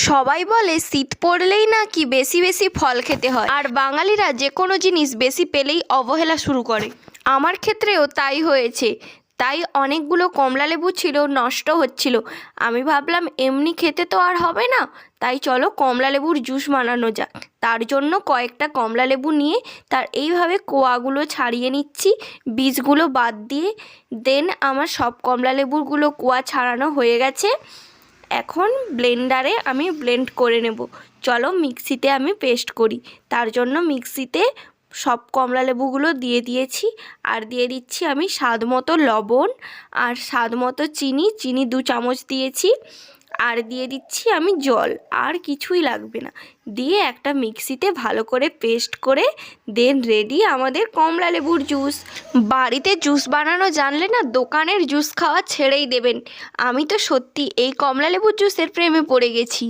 সবাই বলে শীত পড়লেই নাকি বেশি বেশি ফল খেতে হয়, আর বাঙালিরা যে কোনো জিনিস বেশি পেলেই অবহেলা শুরু করে। আমার ক্ষেত্রেও তাই হয়েছে। তাই অনেকগুলো কমলালেবু ছিল, নষ্ট হচ্ছিল। আমি ভাবলাম এমনি খেতে তো আর হবে না, তাই চলো কমলালেবুর জুস বানানো যাক। তার জন্য কয়েকটা কমলালেবু নিয়ে তার এইভাবে কোয়াগুলো ছাড়িয়ে নিচ্ছি, বীজগুলো বাদ দিয়ে। দেন আমার সব কমলালেবুগুলো কোয়া ছাড়ানো হয়ে গেছে। এখন ব্লেন্ডারে আমি ব্লেন্ড করে নেব। চলো মিক্সিতে আমি পেস্ট করি। তার জন্য মিক্সিতে সব কমলালেবুগুলো দিয়ে দিয়েছি, আর দিয়ে দিচ্ছি আমি স্বাদ মতো লবণ আর স্বাদ মতো চিনি 2 চামচ দিয়েছি, আর দিয়ে দিচ্ছি আমি জল। আর কিছুই লাগবে না। দিয়ে একটা মিক্সিতে ভালো করে পেস্ট করে দেন রেডি আমাদের কমলালেবুর জুস। বাড়িতে জুস বানানো জানলে না দোকানের জুস খাওয়া ছেড়েই দেবেন। আমি তো সত্যি এই কমলালেবুর জুসের প্রেমে পড়ে গেছি।